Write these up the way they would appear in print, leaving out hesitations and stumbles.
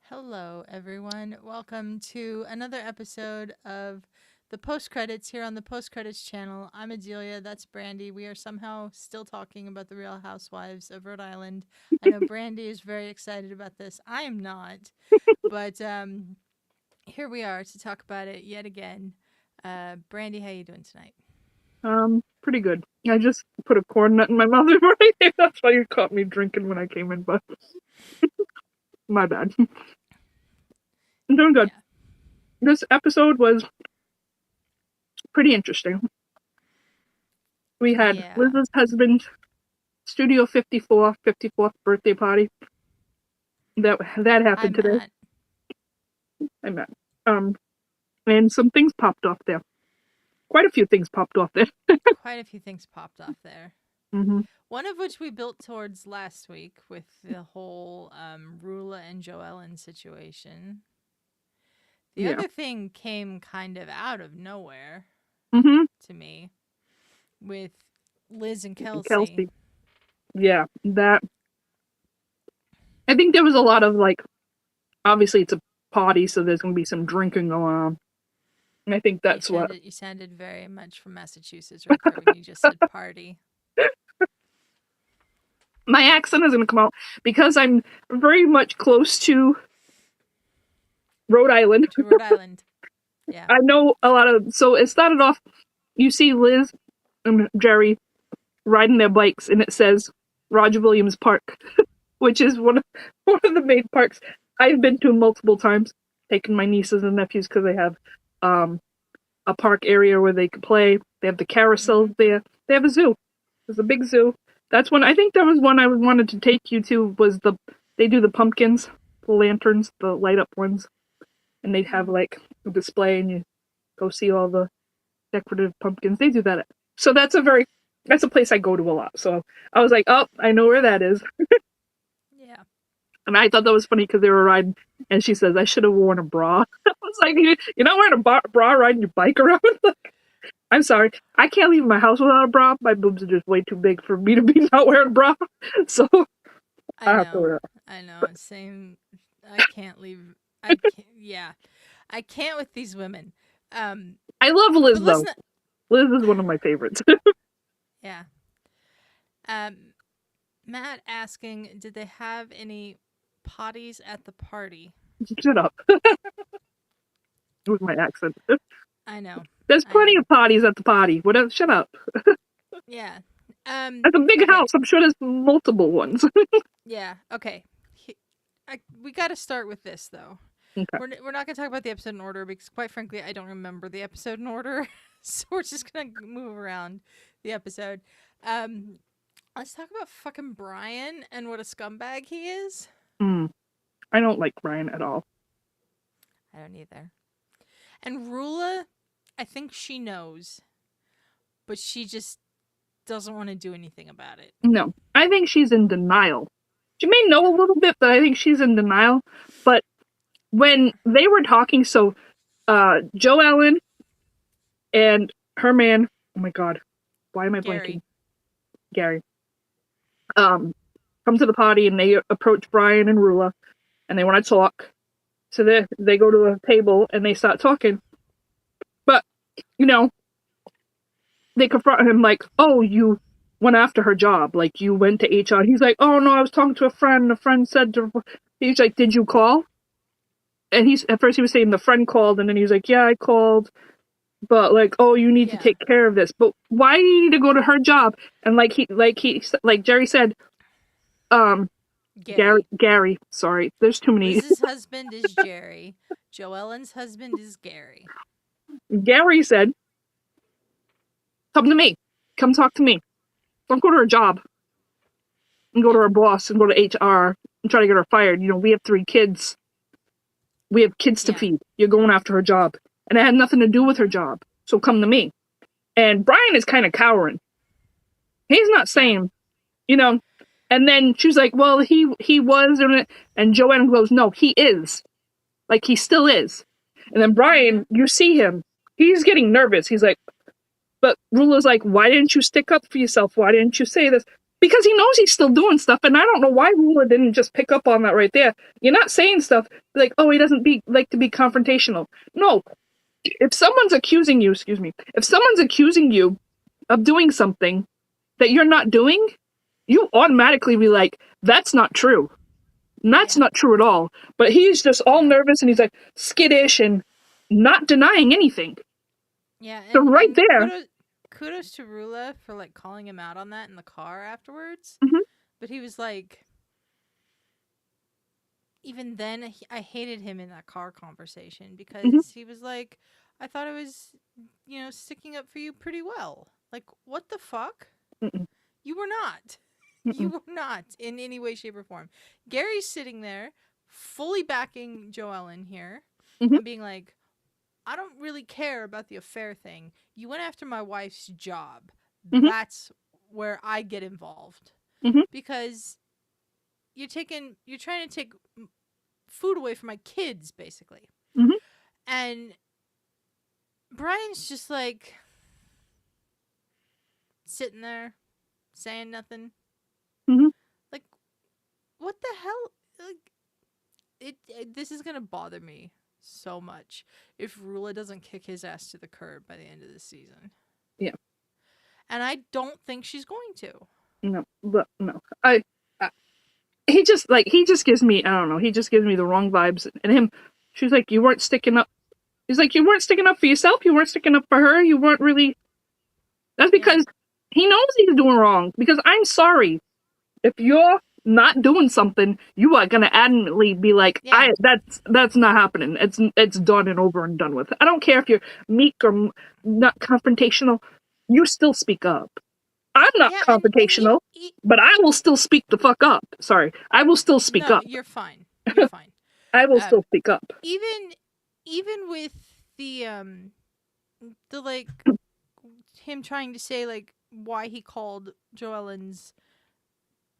Hello, everyone. Welcome to another episode of the Post Credits here on the Post Credits channel. I'm Adelia. That's Brandi. We are somehow still talking about the Real Housewives of Rhode Island. I know Brandi is very excited about this. I am not, but here we are to talk about it yet again. Brandi, how you doing tonight? Pretty good. I just put a corn nut in my mouth before I came. That's why you caught me drinking when I came in, but my bad. I'm doing good. Yeah. This episode was pretty interesting. We had Liz's husband's Studio 54, 54th birthday party. That happened today. I'm not. And some things popped off there. Quite a few things popped off there. Quite a few things popped off there. Mm-hmm. One of which we built towards last week with the whole Rulla and Joellen situation. The other thing came kind of out of nowhere to me with Liz and Kelsey. Yeah, that. I think there was a lot of, like, obviously it's a party, so there's going to be some drinking going on. And I think that's You sounded very much from Massachusetts right there when you just said party. My accent is going to come out because I'm very much close to Rhode Island. Yeah. I know a lot of... So it started off, you see Liz and Gerry riding their bikes, and it says Roger Williams Park, which is one of the main parks I've been to multiple times, taking my nieces and nephews because they have a park area where they can play. They have the carousels there. They have a zoo. There's a big zoo. That's one. I think that was one I wanted to take you to. They do the pumpkins, the lanterns, the light up ones, and they have like a display, and you go see all the decorative pumpkins. They do that. So that's a place I go to a lot. So I was like, oh, I know where that is. Yeah. And I thought that was funny because they were riding, and she says, I should have worn a bra. I was like, you're not wearing a bra riding your bike around? I'm sorry. I can't leave my house without a bra. My boobs are just way too big for me to be not wearing a bra. So I have to wear it. I know. Same. I can't leave. I can't with these women. I love Liz, though. Liz is one of my favorites. Yeah. Matt asking, did they have any potties at the party? Shut up. With my accent. I know. There's plenty of potties at the party. Whatever. Shut up. Yeah. That's a big house. I'm sure there's multiple ones. Yeah. Okay. We got to start with this, though. Okay. We're not going to talk about the episode in order because, quite frankly, I don't remember the episode in order. So we're just going to move around the episode. Let's talk about fucking Brian and what a scumbag he is. I don't like Brian at all. I don't either. And Rulla, I think she knows, but she just doesn't want to do anything about it. No, I think she's in denial. She may know a little bit, but I think she's in denial. But when they were talking, so Joellen and her man, oh my god, why am I blanking? Gerry. Come to the party, and they approach Brian and Rulla, and they want to talk. So they go to a table, and they start talking. But, they confront him like, oh, you went after her job. Like, you went to HR. He's like, oh, no, I was talking to a friend. A friend said he's like, did you call? And at first he was saying the friend called, and then he was like, yeah, I called. But like, oh, you need to take care of this. But why do you need to go to her job? And like Gerry said, Gerry. Sorry, there's too many. Liz's husband is Gerry. Joellen's husband is Gerry. Gerry said, come to me. Come talk to me. Don't go to her job. And go to her boss and go to HR and try to get her fired. We have 3 kids. We have kids to feed. You're going after her job. And it had nothing to do with her job. So come to me. And Brian is kind of cowering. He's not saying, And then she was like, well, he was doing it. And Joanne goes, no, he is. Like, he still is. And then Brian, you see him he's getting nervous. He's like, but Rulla's like, why didn't you stick up for yourself? Why didn't you say this? Because he knows he's still doing stuff, and I don't know why Rulla didn't just pick up on that right there. You're not saying stuff like, oh, he doesn't like to be confrontational. No, if someone's accusing you, of doing something that you're not doing, you automatically be like, that's not true. And that's not true at all. But he's just all nervous, and he's like skittish and not denying anything. Yeah. So right there. Kudos to Rulla for like calling him out on that in the car afterwards. Mm-hmm. But he was like, even then, I hated him in that car conversation because he was like, I thought I was, sticking up for you pretty well. Like, what the fuck? Mm-mm. You were not. Mm-mm. You were not in any way, shape, or form. Gerry's sitting there, fully backing Joellen here, and being like, I don't really care about the affair thing. You went after my wife's job. That's where I get involved. Because you're trying to take food away from my kids, basically. And Brian's just like sitting there saying nothing. Like, what the hell? Like, this is gonna bother me so much if Rulla doesn't kick his ass to the curb by the end of the season. Yeah. And I don't think she's going to. No. He just gives me, I don't know, he just gives me the wrong vibes. And him, she's like, you weren't sticking up. He's like, you weren't sticking up for yourself. You weren't sticking up for her. You weren't really. That's because he knows he's doing wrong. Because I'm sorry. If you're not doing something, you are gonna adamantly be like, that's not happening. It's done and over and done with. I don't care if you're meek or not confrontational. You still speak up. I'm not confrontational, but I will still speak the fuck up. Sorry, I will still speak up. You're fine. You're fine. I will still speak up. Even with the like him trying to say like why he called Joellen's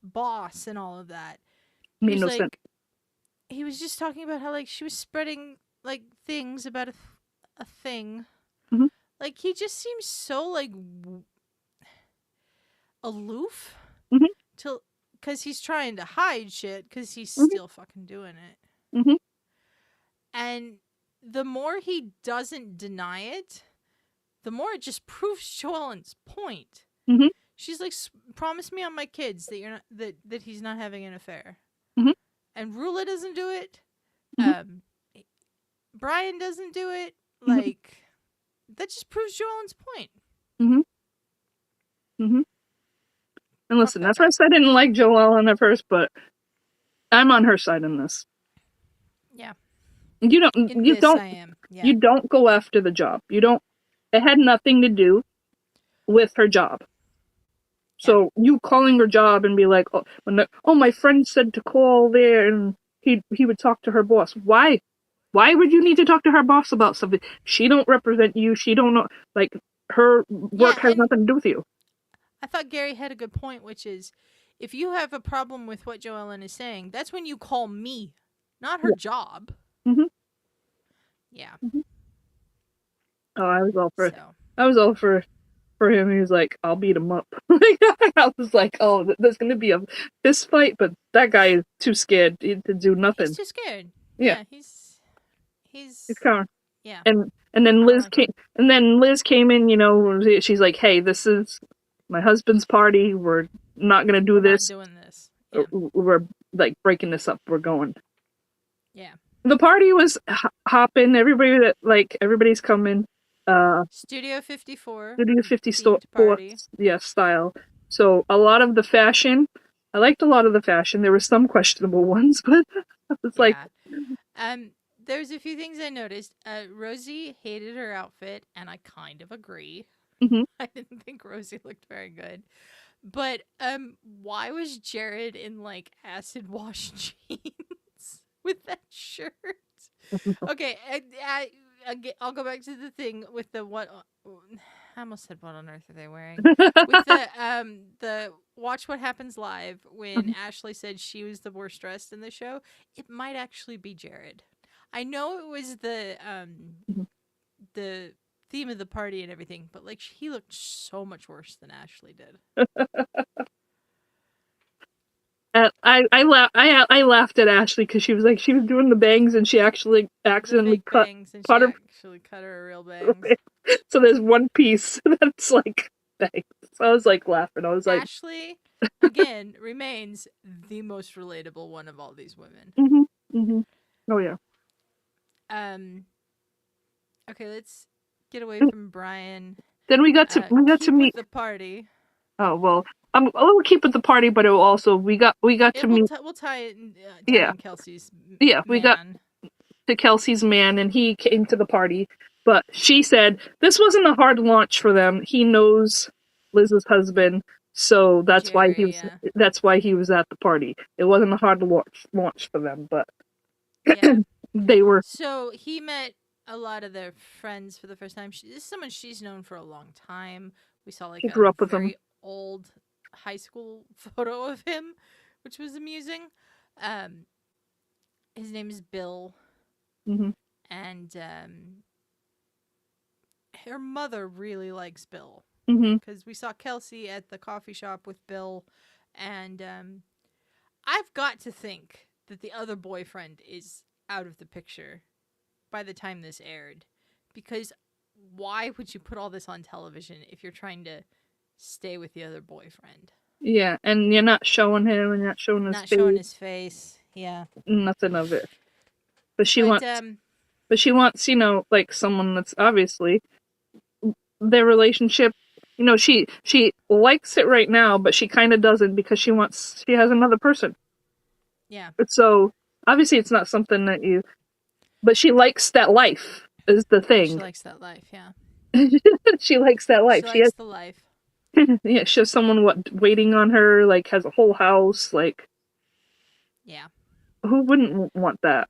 boss and all of that. Made no sense. He was just talking about how like she was spreading like things about a thing. Like he just seems so like aloof because he's trying to hide shit because he's still fucking doing it. And the more he doesn't deny it, the more it just proves Joellen's point. She's like, promise me on my kids that you're not that he's not having an affair. And Rulla doesn't do it. Brian doesn't do it. Like that just proves Joellen's point. And listen, that's why I said I didn't like Joellen at first, but I'm on her side in this. Yeah. You don't go after the job. It had nothing to do with her job. So you calling her job and be like, my friend said to call there and he would talk to her boss. Why? Why would you need to talk to her boss about something? She don't represent you. She don't know. Like, her work has nothing to do with you. I thought Gerry had a good point, which is, if you have a problem with what Joellen is saying, that's when you call me, not her job. Yeah. Oh, I was all for it. I was all for him. He was like, I'll beat him up. I was like, oh, there's going to be a fist fight, but that guy is too scared to do nothing. He's too scared. Yeah. He's kind of. Yeah. And then Liz came in, she's like, hey, this is my husband's party. We're not going to do this. Not doing this. Yeah. We're like breaking this up. We're going. Yeah. The party was hopping. Everybody's coming. Studio 54. Studio 54, style. So a lot of the fashion, I liked a lot of the fashion. There were some questionable ones, but I was like, there's a few things I noticed. Rosie hated her outfit, and I kind of agree. I didn't think Rosie looked very good. But why was Jared in like acid wash jeans with that shirt? Okay, I'll go back to the thing with the what. I almost said, what on earth are they wearing? With the Watch What Happens Live, when Ashley said she was the worst dressed in the show, it might actually be Jared. I know it was the theme of the party and everything, but like he looked so much worse than Ashley did. I laughed at Ashley because she was doing the bangs and she actually accidentally cut bangs, and part she of actually cut her real bangs. So there's one piece that's like bangs. So I was like laughing. I was like, Ashley again remains the most relatable one of all these women. Oh yeah. Okay, let's get away from Brian. Then we got to meet the party. Oh well, we'll keep with the party, but it will also we got to meet. We'll tie it in. In Kelsey's. We got to Kelsey's man, and he came to the party. But she said this wasn't a hard launch for them. He knows Liz's husband, so that's Gerry, why he was at the party. It wasn't a hard launch for them, but they were. So he met a lot of their friends for the first time. This is someone she's known for a long time. We saw like grew up with him. Old high school photo of him, which was amusing. His name is Bill, and her mother really likes Bill because we saw Kelsey at the coffee shop with Bill, and I've got to think that the other boyfriend is out of the picture by the time this aired, because why would you put all this on television if you're trying to stay with the other boyfriend? Yeah, and you're not showing him, and you're not showing his face. Yeah, nothing of it. But she wants, like someone that's obviously their relationship. She likes it right now, but she kind of doesn't because she has another person. Yeah. So obviously, it's not something that you. But she likes that life. Is the thing. She likes that life. Yeah. She likes that life. She likes the life. Yeah, she has someone waiting on her. Like has a whole house. Like. Yeah. Who wouldn't want that?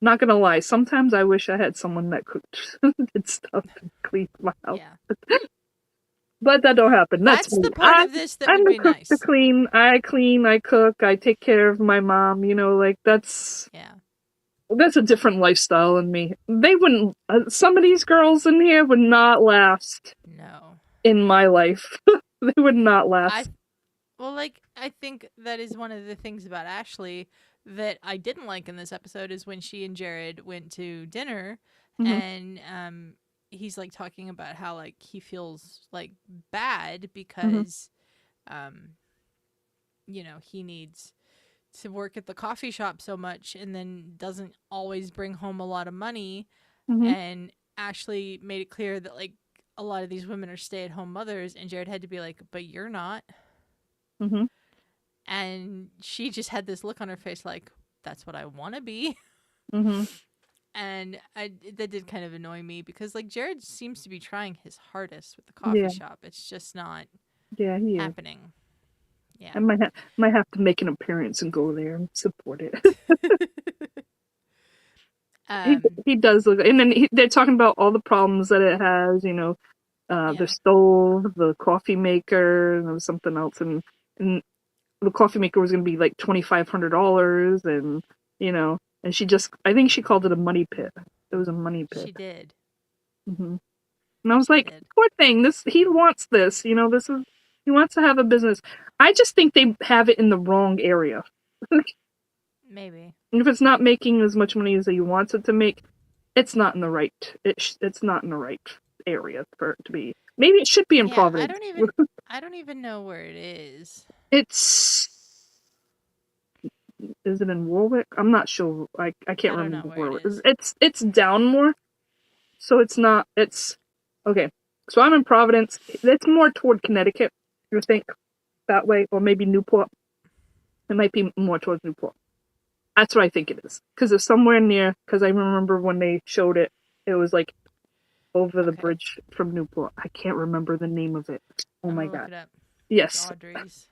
Not gonna lie, sometimes I wish I had someone that cooked, did stuff, and cleaned my house. Yeah. But that don't happen. That's the part of this that would be nice. I'm the cook to clean. I cook. I take care of my mom. That's a different lifestyle than me. They wouldn't. Some of these girls in here would not last. No. In my life, they would not last. I think that is one of the things about Ashley that I didn't like in this episode is when she and Jared went to dinner and he's like talking about how like he feels like bad because he needs to work at the coffee shop so much and then doesn't always bring home a lot of money. And Ashley made it clear that like a lot of these women are stay-at-home mothers, and Jared had to be like, but you're not. And she just had this look on her face like, that's what I want to be. And that did kind of annoy me because like Jared seems to be trying his hardest with the coffee shop. It's just not happening. Yeah, I might have to make an appearance and go there and support it. He does look, and then they're talking about all the problems that it has. The stove, the coffee maker, and there was something else, and the coffee maker was going to be like $2,500, and and I think she called it a money pit. It was a money pit. She did. And I was like, poor thing. He wants this. He wants to have a business. I just think they have it in the wrong area. Maybe. If it's not making as much money as he wants it to make, it's not in the right. It's not in the right area for it to be. Maybe it should be in Providence. I don't even know where it is. Is it in Warwick? I'm not sure. I can't remember where it is. It's down more. So it's not. It's okay. So I'm in Providence. It's more toward Connecticut. You think that way, or maybe Newport. It might be more towards Newport. That's what I think it is. Because it's somewhere near. Because I remember when they showed it, it was like over the bridge from Newport. I can't remember the name of it. Oh my god. Yes. Audrey's.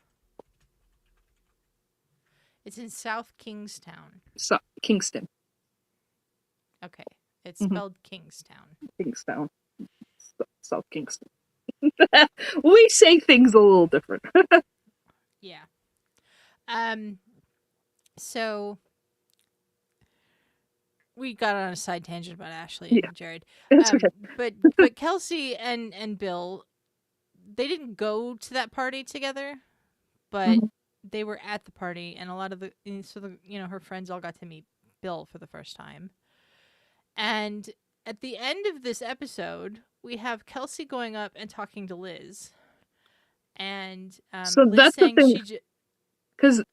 It's in South Kingstown. Kingston. Okay. It's spelled Kingstown. Kingstown. South Kingston. We say things a little different. Yeah. So we got on a side tangent about Ashley Yeah, and Jared. it's okay. But Kelsey and Bill, they didn't go to that party together, but Mhm. they were at the party, and a lot of her friends all got to meet Bill for the first time. And at the end of this episode, we have Kelsey going up and talking to Liz, and So Liz that's the saying thing, because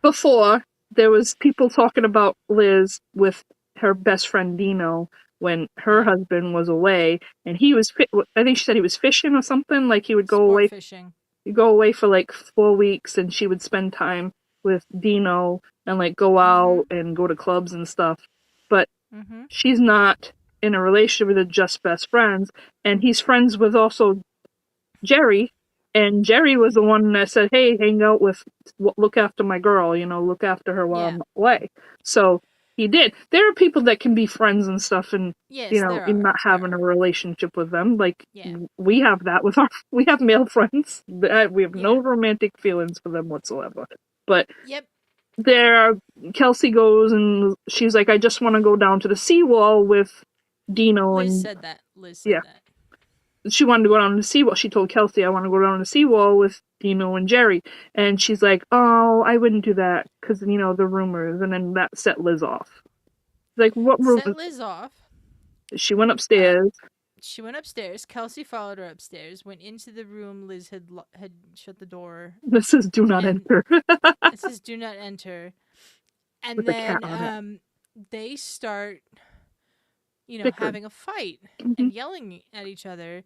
before there was people talking about Liz with her best friend Dino when her yeah, husband was away, and he was I think she said he was fishing or something. Like he would sport fishing. go away for like 4 weeks, and she would spend time with Dino and like go Mm-hmm. out and go to clubs and stuff. But Mm-hmm. she's not in a relationship with her just best friends, and he's friends with also Gerry, and Gerry was the one that said, "Hey, hang out with, look after my girl, look after her while Yeah. I'm away." So he did. There are people that can be friends and stuff, and Yes, there and are. not There having a are. relationship with them. Like Yeah. we have that with we have male friends. We have no Yeah. romantic feelings for them whatsoever. But Yep. Kelsey goes and she's like, "I just want to go down to the seawall with Dino," Liz and said that. Liz yeah. said that. She wanted to go down to the seawall. She told Kelsey, "I want to go down to the seawall with Dino and Gerry." And she's like, "Oh, I wouldn't do that because, the rumors." And then that set Liz off. Like, what Set rumors? Liz off. She went Uh, upstairs. she went upstairs. Kelsey followed her upstairs. Went into the room. Liz had shut the door. This is do not And enter it says "Do not enter." And with a cat then on it. they start, Bickering. having a fight Mhm. and yelling at each other.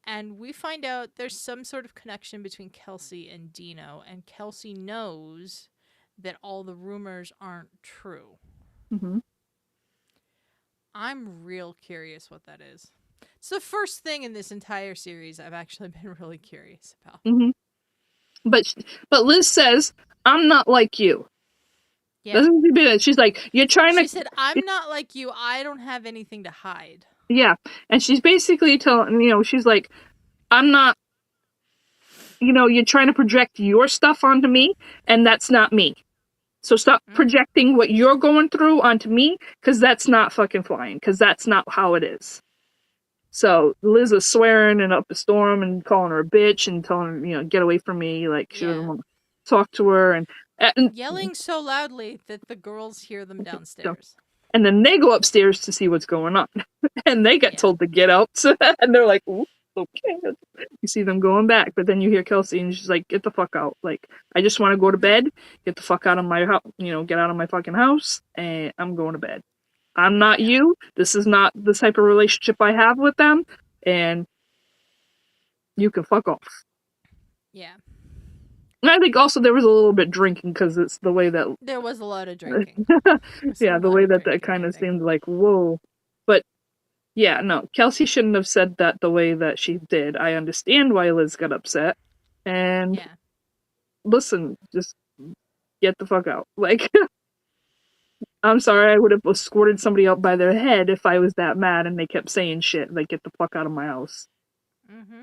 And we find out there's some sort of connection between Kelsey and Dino. And Kelsey knows that all the rumors aren't true. Mhm. I'm real curious what that is. It's the first thing in this entire series I've actually been really curious about. Mhm. But Liz says, "I'm not like you." Yeah. Doesn't she be that? She's like, "You're trying to." She said, "I'm not like you. I don't have anything to hide." Yeah, and she's basically telling, she's like, "I'm not." You're trying to project your stuff onto me, and that's not me. So stop projecting what you're going through onto me, because that's not fucking flying, because that's not how it is. So Liz is swearing and up a storm and calling her a bitch and telling her, get away from me. Like, she doesn't want to talk to her. And yelling so loudly that the girls hear them downstairs. And then they go upstairs to see what's going on. And they get told to get out. And they're like, "Ooh, okay." You see them going back, but then you hear Kelsey and she's like, "Get the fuck out. Like, I just want to go to bed. Get the fuck out of my house, get out of my fucking house, and I'm going to bed. I'm not you. This is not the type of relationship I have with them, and you can fuck off." Yeah. And I think also there was a little bit drinking, because it's the way that... There was a lot of drinking. Yeah, the way that kind of seemed like, whoa. But yeah, no, Kelsey shouldn't have said that the way that she did. I understand why Liz got upset. And listen, just get the fuck out. Like, I'm sorry, I would have escorted somebody out by their head if I was that mad and they kept saying shit like, "Get the fuck out of my house." Mm-hmm.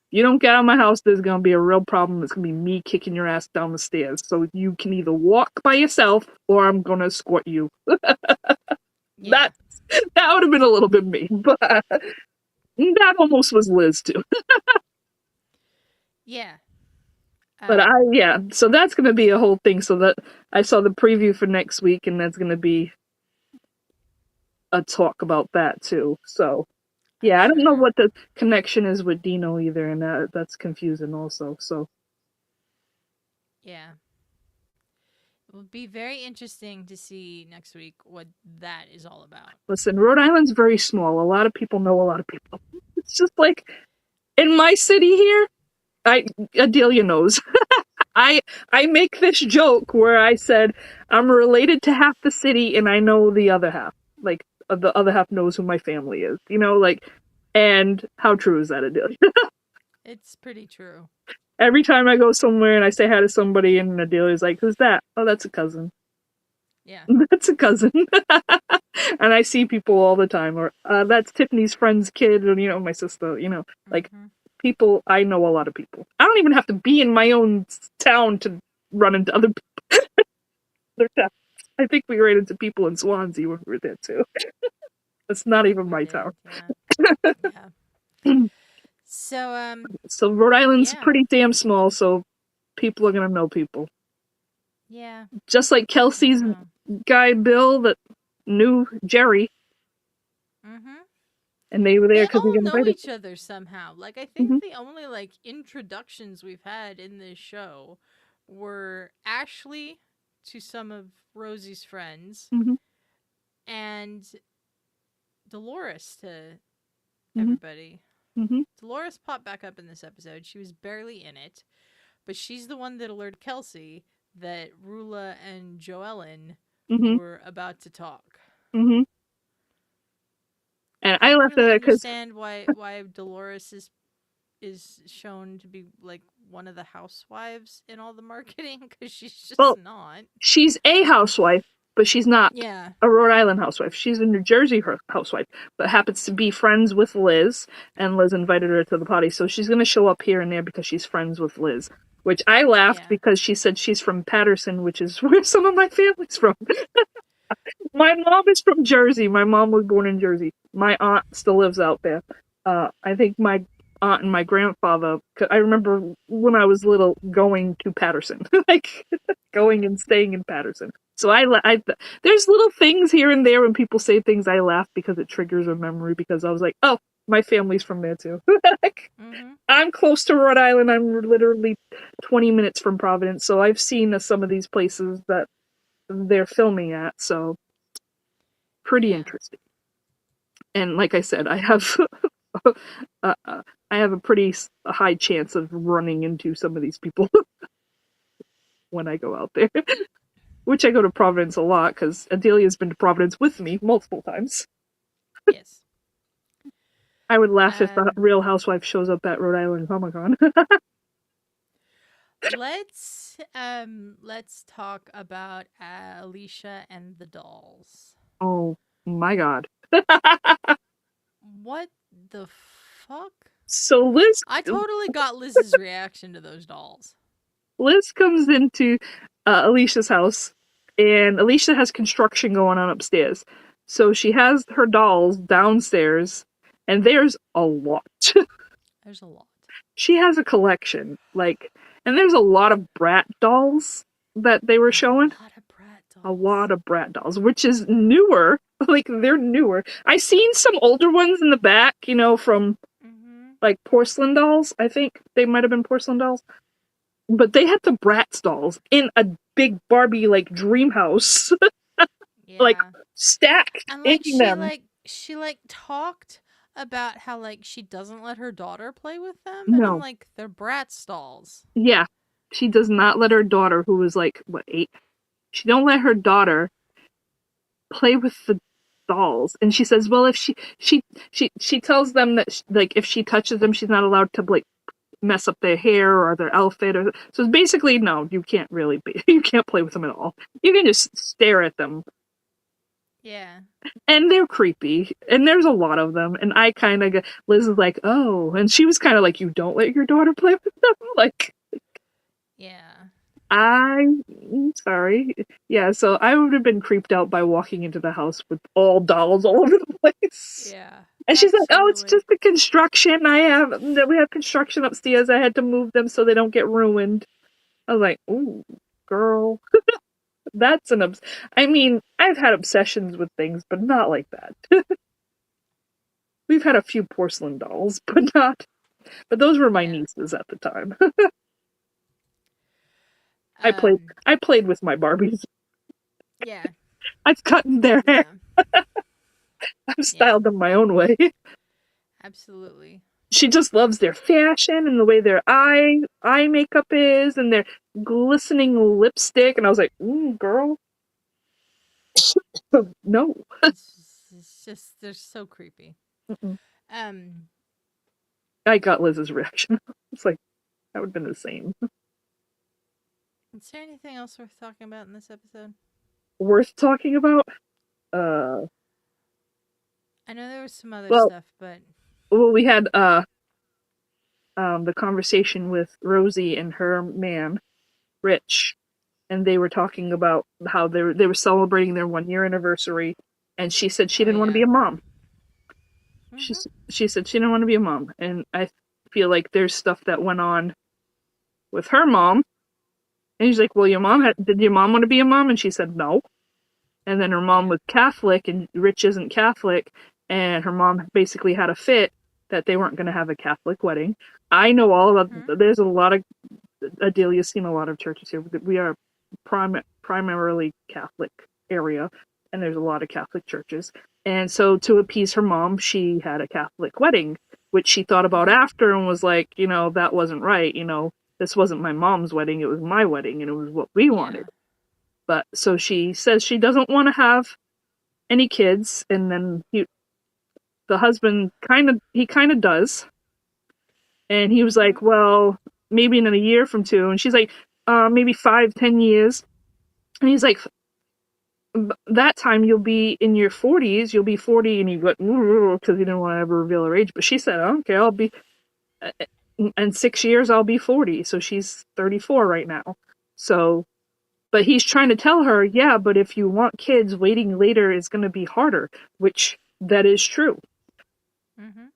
You don't get out of my house, there's gonna be a real problem. It's gonna be me kicking your ass down the stairs. So you can either walk by yourself or I'm gonna escort you. That would have been a little bit me, but that almost was Liz too. Yeah. But so that's gonna be a whole thing. So that I saw the preview for next week, and that's gonna be a talk about that too. So yeah, I don't know what the connection is with Dino either, and that's confusing also. So yeah, it will be very interesting to see next week what that is all about. Listen, Rhode Island's very small. A lot of people know a lot of people. It's just like in my city here. Adelia knows. I make this joke where I said I'm related to half the city and I know the other half. Like, the other half knows who my family is. And how true is that, Adelia? It's pretty true. Every time I go somewhere and I say hi to somebody and Adelia's like, "Who's that?" "Oh, that's a cousin." Yeah. "That's a cousin." And I see people all the time. Or, "That's Tiffany's friend's kid," or, my sister, like, people, I know a lot of people. I don't even have to be in my own town to run into other people. I think we ran into people in Swansea when we were there too. It's not even my town. Yeah. Yeah. So So Rhode Island's yeah. pretty damn small, so people are gonna know people. Yeah. Just like Kelsey's So. guy Bill that knew Gerry, Mhm. and they were there They because he all got know invited. each other somehow. Like I Hmm. think the only like introductions we've had in this show were Ashley to some of Rosie's friends Hmm. and Dolores to Hmm. everybody. Hmm. Dolores popped back up in this episode. She was barely in it, but she's the one that alerted Kelsey that Rulla and Joellen Hmm. were about to talk. Hmm. And I I don't left really it because understand why Dolores is shown to be like one of the housewives in all the marketing because she's just well, not. she's a housewife, but she's not Yeah. a Rhode Island housewife. She's a New Jersey housewife, but happens to be friends with Liz, and Liz invited her to the party. So she's going to show up here and there because she's friends with Liz. Which I laughed Yeah. because she said she's from Patterson, which is where some of my family's from. My mom is from Jersey. My mom was born in Jersey. My aunt still lives out there. I think my aunt and my grandfather. I remember when I was little going to Patterson, like going and staying in Patterson. So there's little things here and there when people say things. I laugh because it triggers a memory. Because I was like, oh, my family's from there too. Like, Mm-hmm. I'm close to Rhode Island. I'm literally 20 minutes from Providence. So I've seen some of these places that they're filming at. So pretty Yeah. interesting. And like I said, I have I have a pretty high chance of running into some of these people when I go out there. Which I go to Providence a lot because Adelia's been to Providence with me multiple times. Yes. I would laugh if the Um. Real Housewife shows up at Rhode Island Comic Con. Let's talk about Alicia and the dolls. Oh my god! What the fuck? So I totally got Liz's reaction to those dolls. Liz comes into Alicia's house, and Alicia has construction going on upstairs. So she has her dolls downstairs, and there's a lot. There's a lot. She has a collection, and there's a lot of brat dolls that they were showing. A lot of brat dolls. A lot of brat dolls, which is newer. Like, they're newer. I seen some older ones in the back, from like porcelain dolls. I think they might have been porcelain dolls. But they had the Bratz dolls in a big Barbie like dream house, like Yeah. stacked And in like them. she talked about how like she doesn't let her daughter play with them, and I'm No, like, they're brat stalls. yeah, she does not let her daughter, who was like what 8, she don't let her daughter play with the dolls, and she says, well, if she tells them that like if she touches them, she's not allowed to like mess up their hair or their outfit, or so it's basically no, you can't really you can't play with them at all. You can just stare at them. Yeah. And they're creepy, and there's a lot of them, and I kind of Liz is like, oh, and she was kind of like, you don't let your daughter play with them. Like, Yeah. I'm sorry. Yeah, so I would have been creeped out by walking into the house with all dolls all over the place. Yeah. And she's like, oh, it's Absolutely. just the construction. We have construction upstairs. I had to move them so they don't get ruined. I was like, ooh, girl. That's I mean, I've had obsessions with things, but not like that. We've had a few porcelain dolls, but those were my Yeah. nieces at the time. I played Um I played with my Barbies. yeah. I've cut their hair. Yeah. I've Yeah. styled them my own way. Absolutely. She just loves their fashion and the way their eye makeup is and their glistening lipstick, and I was like, girl. No. It's just they're so creepy. Mm-mm. Um I got Liz's reaction. It's like that would have been the same. is there anything else worth talking about in this episode? Worth talking about? Uh I know there was some other well stuff, but we had the conversation with Rosie and her man, Rich, and they were talking about how they were celebrating their 1 year anniversary, and she said she Oh didn't want to be yeah. a mom. Mhm. She said she didn't want to be a mom, and I feel like there's stuff that went on with her mom, and he's like, "Well, did your mom want to be a mom?" And she said no. And then her mom Yeah. was Catholic, and Rich isn't Catholic, and her mom basically had a fit that they weren't going to have a Catholic wedding. I know all about. Mhm. There's a lot of Adelia's seen a lot of churches here. We are primarily Catholic area, and there's a lot of Catholic churches. And so to appease her mom, she had a Catholic wedding, which she thought about Mhm. after and was like, that wasn't right. This wasn't my mom's wedding; it was my wedding, and it was what we Yeah. wanted. But so she says she doesn't want to have any kids, and then the husband kind of does, and he was Mhm. like, well, maybe in a year from two, and she's like, maybe 5-10 years, and he's like, that time you'll be in your 40s, you'll be 40, and he went because he didn't want to ever reveal her age, but she said, okay, I'll be in 6 years I'll be 40, so she's 34 right now, so. But he's trying to tell her, yeah, but if you want kids, waiting later is going to be harder, which that is true. Mhm.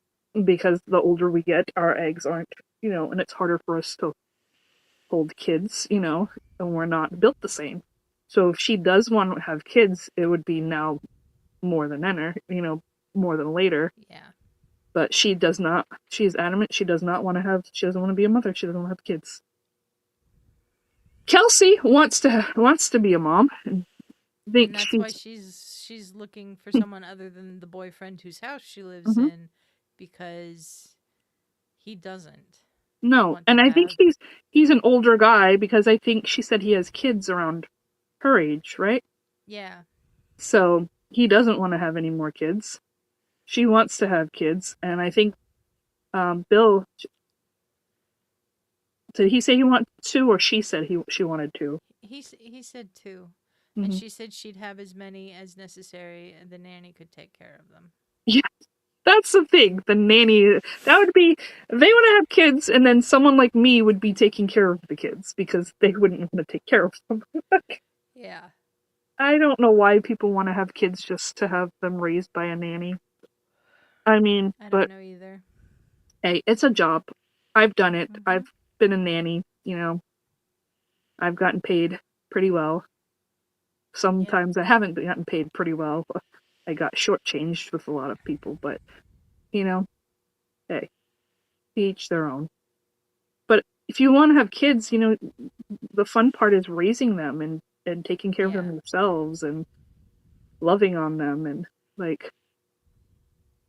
Because the older we get, our eggs aren't, and it's harder for us to hold kids, and we're not built the same. So if she does want to have kids, it would be now more than ever, more than later. Yeah. But she does not, she's adamant she doesn't want to be a mother, she doesn't want to have kids. Kelsey wants to be a mom, and And think that's why she's she's looking for someone other than the boyfriend whose house she lives mhm. in, because he doesn't No, want to and I think have. he's an older guy because I think she said he has kids around her age, right? Yeah. So he doesn't want to have any more kids. She wants to have kids, and I think Bill, did he say he wanted two, or she said she wanted two? He said two, and Mm-hmm. she said she'd have as many as necessary, and the nanny could take care of them. Yeah, that's the thing. The nanny, that would be, they want to have kids, and then someone like me would be taking care of the kids because they wouldn't want to take care of them. Yeah. I don't know why people want to have kids just to have them raised by a nanny. I mean, I don't but know either. hey, it's a job. I've done it. Mhm. I've been a nanny, I've gotten paid pretty well. Yep. Sometimes I haven't gotten paid pretty well. I got shortchanged with a lot of people, but you know, hey, each their own. But if you want to have kids, the fun part is raising them and taking care of them Yeah. yourselves and loving on them and like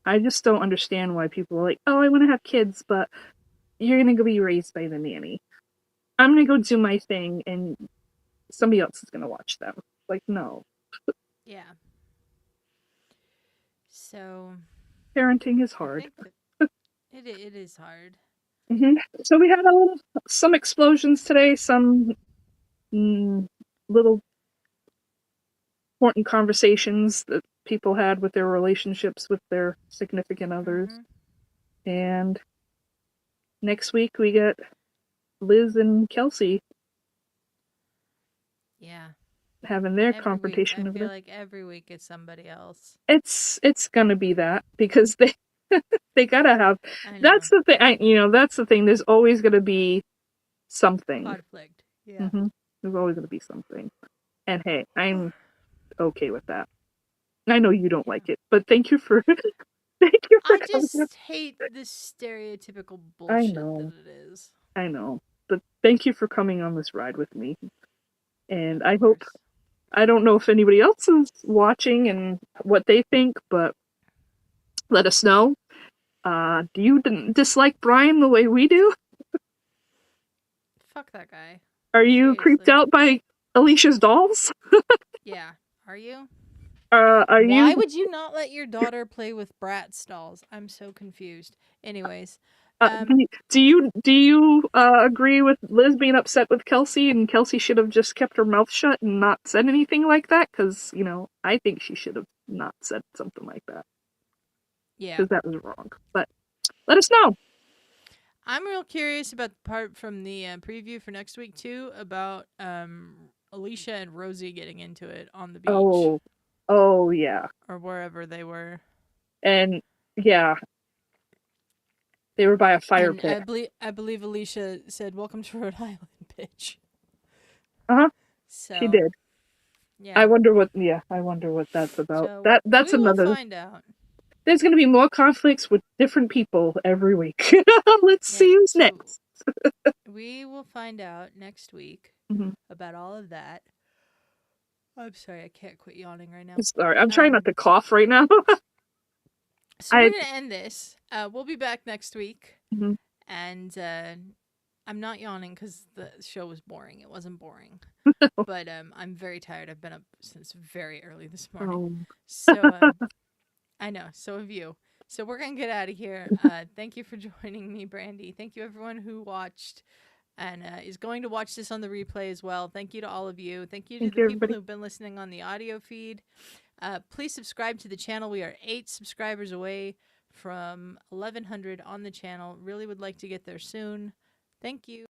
I just don't understand why people are like, oh, I want to have kids, but you're gonna go be raised by the nanny. I'm gonna go do my thing and somebody else is gonna watch them. Like, no. Yeah. So Parenting is I hard. think that it is hard. So we had some explosions today, some little important conversations that people had with their relationships with their significant others. Mhm. And next week we get Liz and Kelsey Yeah. having their Every week, I confrontation of feel it. like every week it's somebody else. It's gonna be that because they gotta have. I That's know. the thing. That's the thing. There's always gonna be something. Conflict. Yeah. hmm There's always gonna be something. And hey, I'm okay with that. I know you don't Yeah. like it, but thank you for thank you for I coming. just hate this stereotypical I bullshit that know, it is. I know, but thank you for coming on this ride with me. And Of I hope course. I don't know if anybody else is watching and what they think, but let us know. Do you dislike Brian the way we do? Fuck that guy. Are you creeped Seriously. out by Alicia's dolls? Yeah. Are you? Are you Why would you not let your daughter play with Bratz dolls? I'm so confused. Anyways, um, do you agree with Liz being upset with Kelsey and Kelsey should have just kept her mouth shut and not said anything like that? Because I think she should have not said something like that yeah. because that was wrong. But let us know. I'm real curious about the part from the preview for next week too about Alicia and Rosie getting into it on the beach. Oh yeah. Or wherever they were. And yeah. They were by a fire and pit. I believe Alicia said, "Welcome to Rhode Island, bitch." Uh-huh. So She did. yeah. I wonder what that's about. So That's we will another. find out. There's going to be more conflicts with different people every week. Let's Yeah, see who's so next. we will find out next week Mhm. about all of that. I'm sorry, I can't quit yawning right now. Sorry, I'm trying not to cough right now. So we're gonna end this. We'll be back next week, Mhm. and I'm not yawning because the show was boring. It wasn't boring, but I'm very tired. I've been up since very early this morning. So I know. So have you. So we're gonna get out of here. Thank you for joining me, Brandi. Thank you everyone who watched and is going to watch this on the replay as well. Thank you to all of you. Thank you to the people who've been listening on the audio feed. Please subscribe to the channel. We are 8 subscribers away from 1,100 on the channel. Really would like to get there soon. Thank you.